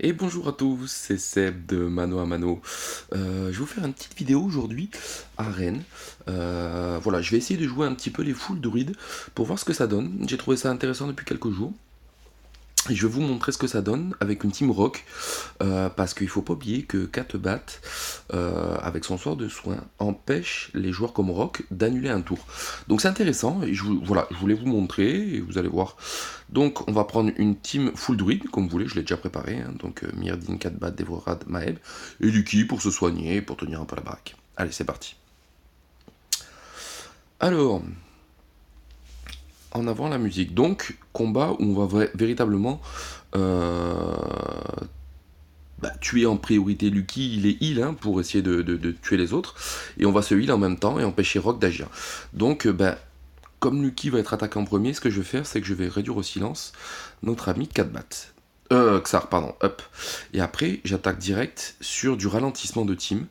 Et bonjour à tous, c'est Seb de Mano à Mano. Je vais vous faire une petite vidéo aujourd'hui à Rennes. Voilà, je vais essayer de jouer un petit peu les full druides pour voir ce que ça donne. J'ai trouvé ça intéressant depuis quelques jours. Et je vais vous montrer ce que ça donne avec une team rock, parce qu'il faut pas oublier que Kattebat, avec son sort de soin, empêche les joueurs comme rock d'annuler un tour. Donc c'est intéressant, et voilà, je voulais vous montrer, et vous allez voir. Donc on va prendre une team full druid, comme vous voulez, je l'ai déjà préparé, hein. Donc Myrdin, Kattebat, Devorad, Maeb, et Lucky pour se soigner, pour tenir un peu la baraque. Allez, c'est parti. Alors, en avant la musique. Donc, combat où on va véritablement euh, tuer en priorité Lucky, il est heal, hein, pour essayer de tuer les autres, et on va se heal en même temps et empêcher Rock d'agir. Donc, comme Lucky va être attaqué en premier, ce que je vais faire, c'est que je vais réduire au silence notre ami Katbat. Xar, pardon, up. Et après, j'attaque direct sur du ralentissement de team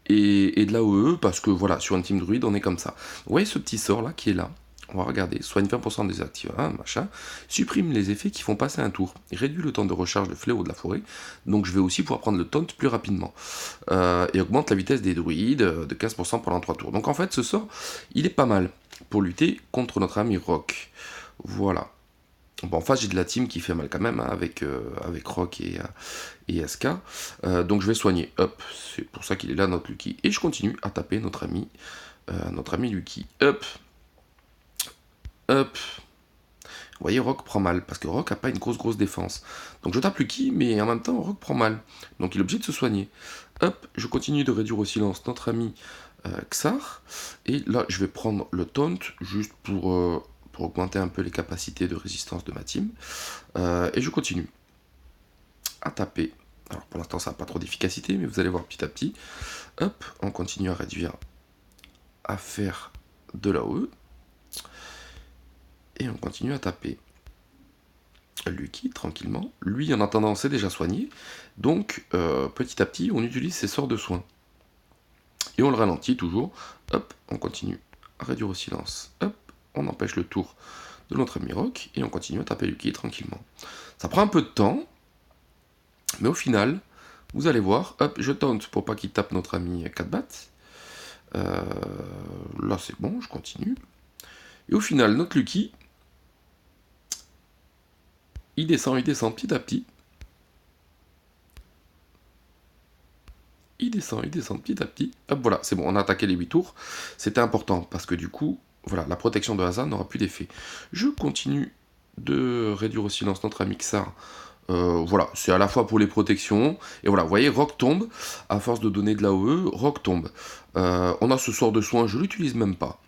et de l'AOE, parce que voilà, sur une team druide, on est comme ça. Vous voyez ce petit sort là qui est là? On va regarder, soigne 20% des actifs, hein, machin, supprime les effets qui font passer un tour, réduit le temps de recharge de fléau de la forêt, donc je vais aussi pouvoir prendre le taunt plus rapidement, et augmente la vitesse des druides de 15% pendant 3 tours. Donc en fait, ce sort, il est pas mal pour lutter contre notre ami Rock. Voilà. Bon, en face, j'ai de la team qui fait mal quand même, hein, avec Rock et SK. Donc je vais soigner. Hop, c'est pour ça qu'il est là, notre Lucky. Et je continue à taper notre ami Lucky. Hop, hop. Vous voyez, Rock prend mal, parce que Rock a pas une grosse défense. Donc je tape Lucky, mais en même temps, Rock prend mal. Donc il est obligé de se soigner. Hop, je continue de réduire au silence notre ami Xar. Et là, je vais prendre le taunt, juste pour augmenter un peu les capacités de résistance de ma team. Et je continue à taper. Alors pour l'instant, ça n'a pas trop d'efficacité, mais vous allez voir petit à petit. Hop, on continue à réduire, à faire de l'AOE. Et on continue à taper. Lucky, tranquillement. Lui, en attendant, c'est déjà soigné. Donc, petit à petit, on utilise ses sorts de soins. Et on le ralentit toujours. Hop, on continue à réduire au silence. Hop, on empêche le tour de notre ami Rock. Et on continue à taper Lucky tranquillement. Ça prend un peu de temps, mais au final, vous allez voir. Hop, je tente pour pas qu'il tape notre ami Catbat. Là, c'est bon, je continue. Et au final, notre Lucky, il descend petit à petit. Il descend petit à petit. Hop, voilà, c'est bon, on a attaqué les 8 tours. C'était important, parce que du coup, voilà, la protection de Hazard n'aura plus d'effet. Je continue de réduire au silence notre ami Xar. Voilà, c'est à la fois pour les protections, et voilà, vous voyez, Rock tombe, à force de donner de l'AOE, Rock tombe. On a ce sort de soin, je l'utilise même pas.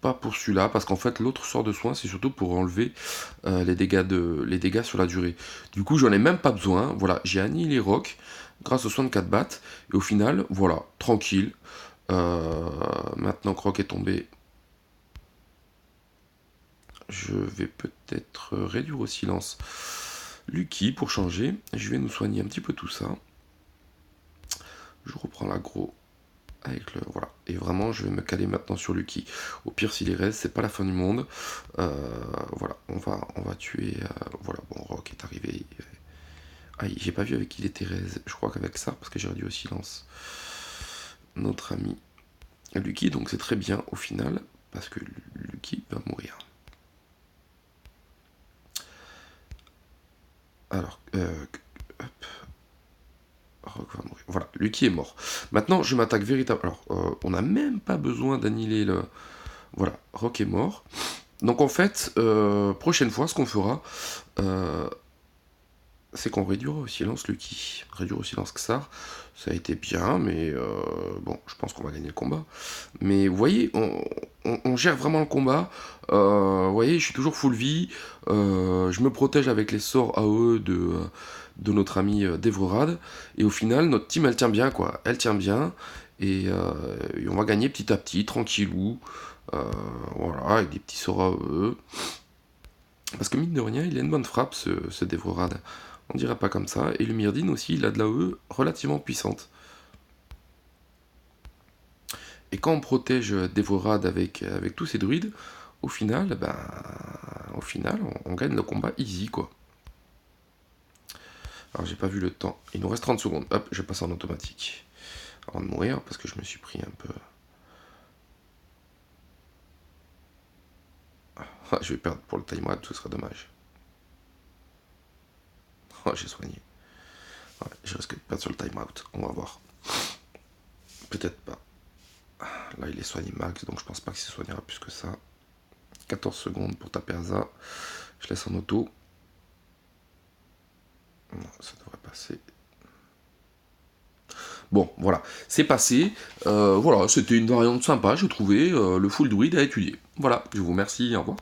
Pas pour celui-là, parce qu'en fait, l'autre sort de soin, c'est surtout pour enlever les dégâts sur la durée. Du coup, j'en ai même pas besoin. Voilà, j'ai annihilé Rock grâce au soin de 4 battes, et au final, voilà, tranquille. Maintenant que Rock est tombé, je vais peut-être réduire au silence Lucky pour changer. Je vais nous soigner un petit peu tout ça. Je reprends l'aggro avec le, voilà. Et vraiment, je vais me caler maintenant sur Lucky. Au pire, s'il y reste, c'est pas la fin du monde. Voilà, on va tuer. Voilà, bon, Rock est arrivé. Ah, j'ai pas vu avec qui il était Thérèse. Je crois qu'avec ça, parce que j'ai réduit au silence notre ami Lucky. Donc c'est très bien au final, parce que Lucky va mourir. Alors, hop. Rock va mourir. Voilà, Lucky est mort. Maintenant, je m'attaque véritablement. Alors, on n'a même pas besoin d'annihiler le. Voilà, Rock est mort. Donc en fait, prochaine fois, ce qu'on fera, euh, c'est qu'on réduira au silence Lucky. Réduire au silence Xar, ça a été bien, mais bon, je pense qu'on va gagner le combat. Mais vous voyez, on gère vraiment le combat. Vous voyez, je suis toujours full vie. Je me protège avec les sorts AOE de notre ami Devrorad. Et au final, notre team, elle tient bien, quoi. Elle tient bien. Et on va gagner petit à petit, tranquillou. Voilà, avec des petits sorts AOE. Parce que mine de rien, il a une bonne frappe, ce Devrorad. On dirait pas comme ça. Et le Myrdin aussi, il a de l'AOE relativement puissante. Et quand on protège Devorad avec tous ces druides, au final, on gagne le combat easy, quoi. Alors j'ai pas vu le temps. Il nous reste 30 secondes. Hop, je passe en automatique. Avant de mourir, parce que je me suis pris un peu... Ah, je vais perdre pour le timeout, ce serait dommage. Oh, j'ai soigné. Ouais, je risque de perdre sur le timeout. On va voir. Peut-être pas. Là, il est soigné max, donc je pense pas qu'il se soignera plus que ça. 14 secondes pour taper Asa. Je laisse en auto. Non, ça devrait passer. Bon, voilà, c'est passé. Voilà, c'était une variante sympa, je trouvais. Le full druide à étudier. Voilà, je vous remercie, au revoir.